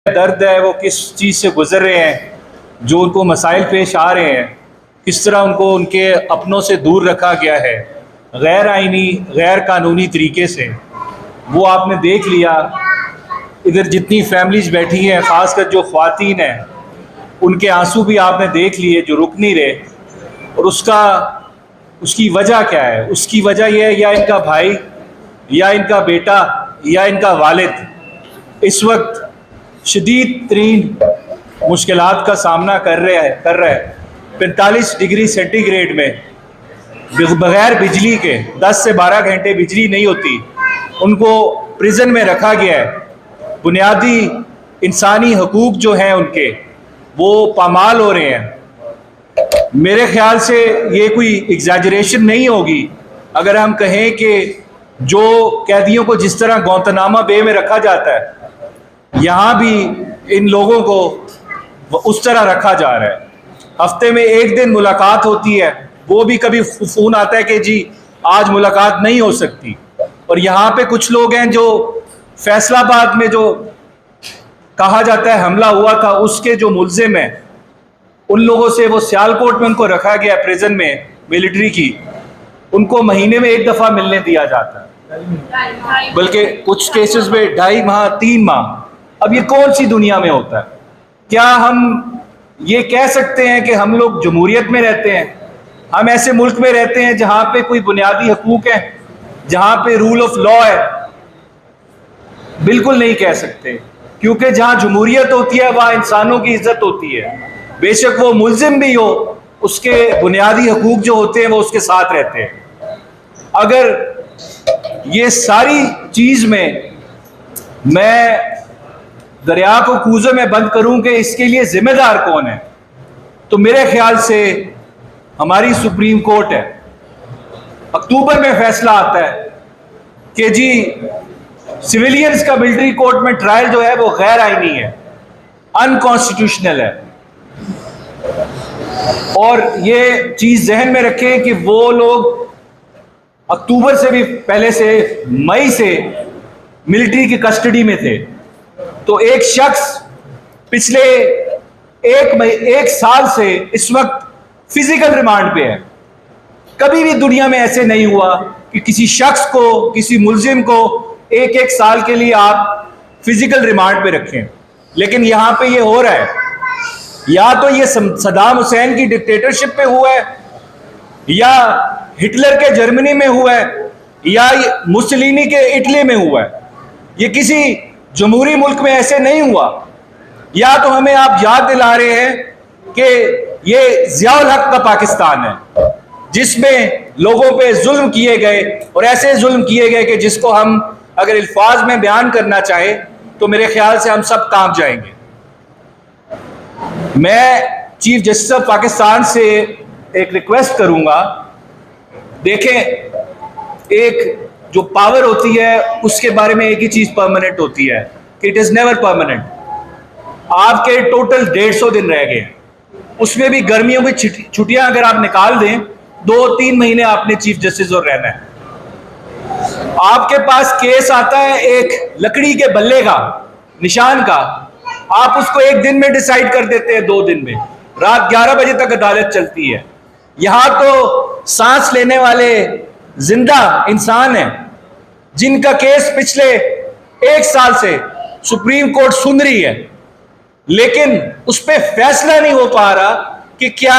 दर्द है वो किस चीज़ से गुजर रहे हैं, जो उनको मसाइल पेश आ रहे हैं, किस तरह उनको उनके अपनों से दूर रखा गया है गैर आइनी गैर कानूनी तरीके से, वो आपने देख लिया। इधर जितनी फैमिलीज बैठी हैं, ख़ासकर जो ख़वातीन हैं, उनके आंसू भी आपने देख लिए जो रुक नहीं रहे। और उसकी वजह क्या है? उसकी वजह यह है या इनका भाई या इनका बेटा या इनका वालिद इस वक्त शदीद तरीन मुश्किलात का सामना कर रहा है। 45 डिग्री सेंटीग्रेड में बग़ैर बिजली के 10 से 12 घंटे बिजली नहीं होती, उनको प्रिजन में रखा गया है। बुनियादी इंसानी हकूक़ जो हैं उनके, वो पामाल हो रहे हैं। मेरे ख्याल से ये कोई एग्जैजरेशन नहीं होगी अगर हम कहें कि जो कैदियों को जिस तरह गौंतनामा बे में रखा जाता है, यहाँ भी इन लोगों को उस तरह रखा जा रहा है। हफ्ते में एक दिन मुलाकात होती है, वो भी कभी फ़ोन आता है कि जी आज मुलाकात नहीं हो सकती। और यहाँ पे कुछ लोग हैं जो फैसलाबाद में जो कहा जाता है हमला हुआ था, उसके जो मुल्जिम हैं, उन लोगों से वो सियालकोट में उनको रखा गया प्रिजन में मिलिट्री की, उनको महीने में एक दफ़ा मिलने दिया जाता है, बल्कि कुछ केसेस में 2.5 माह 3 माह। अब ये कौन सी दुनिया में होता है? क्या हम ये कह सकते हैं कि हम लोग जमहूरियत में रहते हैं, हम ऐसे मुल्क में रहते हैं जहाँ पे कोई बुनियादी हकूक़ हैं, जहाँ पे रूल ऑफ लॉ है? बिल्कुल नहीं कह सकते, क्योंकि जहाँ जमहूरियत होती है वहाँ इंसानों की इज्जत होती है। बेशक वो मुल्जिम भी हो, उसके बुनियादी हकूक़ जो होते हैं वो उसके साथ रहते हैं। अगर ये सारी चीज़ में मैं दरिया को कूजे में बंद करूं कि इसके लिए जिम्मेदार कौन है, तो मेरे ख्याल से हमारी सुप्रीम कोर्ट है। अक्टूबर में फैसला आता है कि जी सिविलियंस का मिलिट्री कोर्ट में ट्रायल जो है वो गैर आईनी है, अनकॉन्स्टिट्यूशनल है। और ये चीज जहन में रखें कि वो लोग अक्टूबर से भी पहले से मई से मिलिट्री की कस्टडी में थे। तो एक शख्स पिछले एक साल से इस वक्त फिजिकल रिमांड पे है। कभी भी दुनिया में ऐसे नहीं हुआ कि किसी शख्स को, किसी मुल्जिम को एक साल के लिए आप फिजिकल रिमांड पे रखें, लेकिन यहां पे ये हो रहा है। या तो ये सद्दाम हुसैन की डिक्टेटरशिप पे हुआ है, या हिटलर के जर्मनी में हुआ है, या मुसलिनी के इटली में हुआ है। ये किसी जमहूरी मुल्क में ऐसे नहीं हुआ। या तो हमें आप याद दिला रहे हैं कि ये ज़ियाउल हक का पाकिस्तान है, जिसमें लोगों पे जुल्म किए गए, और ऐसे जुल्म किए गए कि जिसको हम अगर अल्फाज में बयान करना चाहे तो मेरे ख्याल से हम सब कांप जाएंगे। मैं चीफ जस्टिस ऑफ पाकिस्तान से एक रिक्वेस्ट करूंगा, देखें, एक जो पावर होती है उसके बारे में एक ही चीज परमानेंट होती है कि इट इज नेवर परमानेंट। आपके टोटल 150 दिन रह गए, उसमें भी गर्मियों की छुट्टियां अगर आप निकाल दें, 2-3 महीने आपने चीफ जस्टिस और रहना है। आपके पास केस आता है एक लकड़ी के बल्ले का, निशान का, आप उसको 1 दिन में डिसाइड कर देते हैं, 2 दिन में। रात 11 बजे तक अदालत चलती है। यहां तो सांस लेने वाले जिंदा इंसान हैं जिनका केस पिछले 1 साल से सुप्रीम कोर्ट सुन रही है, लेकिन उस पर फैसला नहीं हो पा रहा कि क्या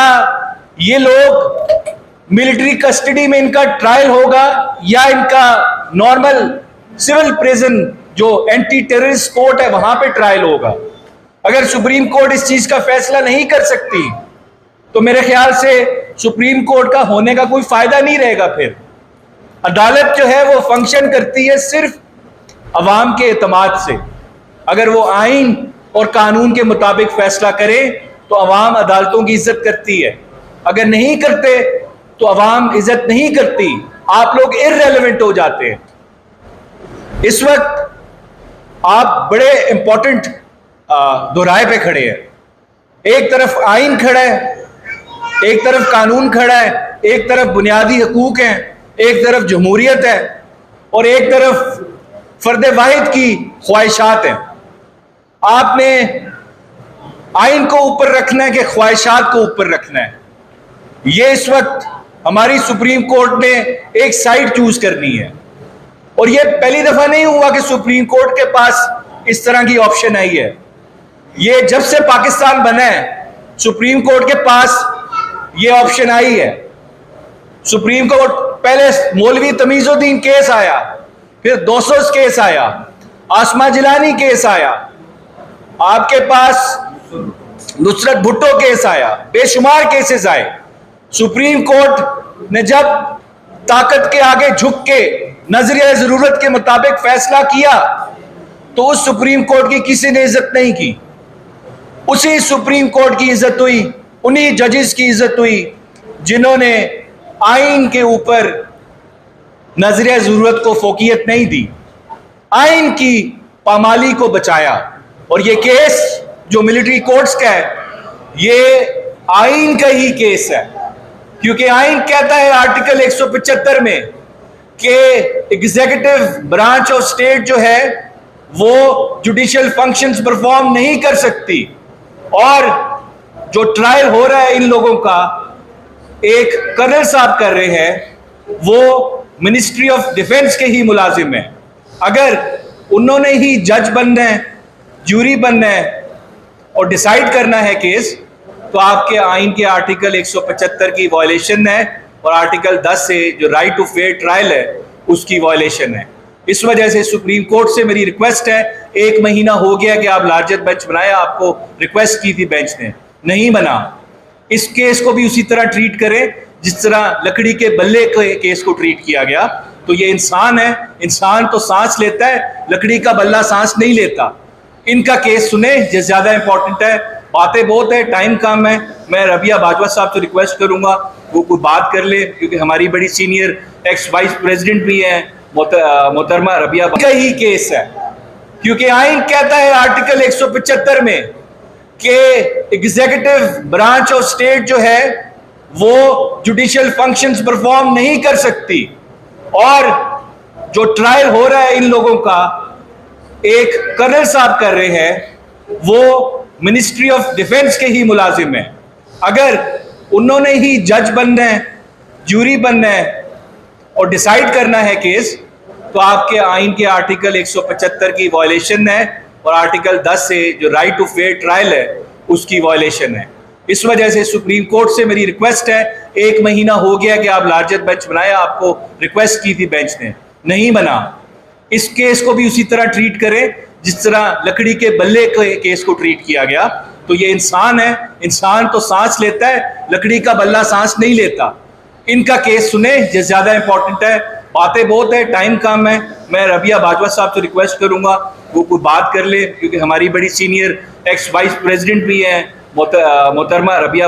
ये लोग मिलिट्री कस्टडी में इनका ट्रायल होगा या इनका नॉर्मल सिविल प्रिजन जो एंटी टेररिस्ट कोर्ट है वहां पे ट्रायल होगा। अगर सुप्रीम कोर्ट इस चीज का फैसला नहीं कर सकती तो मेरे ख्याल से सुप्रीम कोर्ट का होने का कोई फायदा नहीं रहेगा। फिर अदालत जो है वो फंक्शन करती है सिर्फ अवाम के एतमाद से। अगर वो आइन और कानून के मुताबिक फैसला करे तो अवाम अदालतों की इज्जत करती है, अगर नहीं करते तो अवाम इज्जत नहीं करती। आप लोग इररेलेवेंट हो जाते हैं। इस वक्त आप बड़े इंपॉर्टेंट दोराहे पे खड़े हैं। एक तरफ आइन खड़ा है, एक तरफ कानून खड़ा है, एक तरफ बुनियादी हकूक हैं, एक तरफ जमहूरियत है, और एक तरफ फर्द वाहिद की ख्वाहिशात हैं। आपने आइन को ऊपर रखना है कि ख्वाहिशात को ऊपर रखना है? ये इस वक्त हमारी सुप्रीम कोर्ट ने एक साइड चूज करनी है, और ये पहली दफा नहीं हुआ कि सुप्रीम कोर्ट के पास इस तरह की ऑप्शन आई है। ये जब से पाकिस्तान बना है सुप्रीम कोर्ट के पास ये ऑप्शन आई है। सुप्रीम कोर्ट पहले मौलवी तमीजुद्दीन केस आया, फिर 200 केस आया, आसमा जिलानी केस आया, आपके पास नुसरत भुट्टो केस आया, बेशुमार केसेस आए। सुप्रीम कोर्ट ने जब ताकत के आगे झुक के नजरिया जरूरत के मुताबिक फैसला किया तो उस सुप्रीम कोर्ट की किसी ने इज्जत नहीं की। उसी सुप्रीम कोर्ट की इज्जत हुई, उन्हीं जजेस की इज्जत हुई जिन्होंने आइन के ऊपर नजरिया जरूरत को फोकियत नहीं दी, आइन की पामाली को बचाया। और ये केस जो मिलिट्री कोर्ट्स का है, ये आइन का ही केस है, क्योंकि आइन कहता है आर्टिकल 175 में कि एग्जीक्यूटिव ब्रांच ऑफ स्टेट जो है वो जुडिशियल फंक्शंस परफॉर्म नहीं कर सकती। और जो ट्रायल हो रहा है इन लोगों का, एक कर्नल साहब कर रहे हैं, वो मिनिस्ट्री ऑफ डिफेंस के ही मुलाजिम है। अगर उन्होंने ही जज बनना है, जूरी बनना है और डिसाइड करना है केस, तो आपके आइन के आर्टिकल 175 की वायलेशन है और आर्टिकल 10 से जो राइट टू फेयर ट्रायल है उसकी वायलेशन है। इस वजह से सुप्रीम कोर्ट से मेरी रिक्वेस्ट है, 1 महीना हो गया कि आप लार्जर बेंच बनाया, आपको रिक्वेस्ट की थी बेंच ने, नहीं बना। इस केस को भी उसी तरह ट्रीट करें जिस तरह लकड़ी के बल्ले के केस को ट्रीट किया गया। तो ये इंसान है, इंसान तो सांस लेता है, लकड़ी का बल्ला सांस नहीं लेता। इनका केस सुने, ये ज्यादा इंपॉर्टेंट है। बातें बहुत है, टाइम कम है। मैं रबिया बाजवा साहब से रिक्वेस्ट करूंगा वो कोई बात कर ले, क्योंकि हमारी बड़ी सीनियर एक्स वाइस प्रेसिडेंट भी है मोहतरमा रबिया का ही केस है, क्योंकि आइन कहता है आर्टिकल 175 में कि एग्जीक्यूटिव ब्रांच ऑफ स्टेट जो है वो जुडिशियल फंक्शंस परफॉर्म नहीं कर सकती। और जो ट्रायल हो रहा है इन लोगों का, एक कर्नल साहब कर रहे हैं, वो मिनिस्ट्री ऑफ डिफेंस के ही मुलाजिम है। अगर उन्होंने ही जज बनना है, जूरी बनना है और डिसाइड करना है केस, तो आपके आइन के आर्टिकल 175 की वायलेशन है और आर्टिकल 10 से जो राइट टू फेयर ट्रायल है उसकी वायलेशन है। इस वजह से सुप्रीम कोर्ट से मेरी रिक्वेस्ट है, 1 महीना हो गया कि आप लार्जर बेंच बनाया, आपको रिक्वेस्ट की थी बेंच ने, नहीं बना। इस केस को भी उसी तरह ट्रीट करें जिस तरह लकड़ी के बल्ले के केस को ट्रीट किया गया। तो ये इंसान है, इंसान तो सांस लेता है, लकड़ी का बल्ला सांस नहीं लेता। इनका केस सुने, ये ज्यादा इंपॉर्टेंट है। बातें बहुत है, टाइम कम है। मैं रबिया बाजवा साहब से रिक्वेस्ट करूंगा वो कोई बात कर ले, क्योंकि हमारी बड़ी सीनियर एक्स वाइस प्रेसिडेंट भी है मोहतरमा रबिया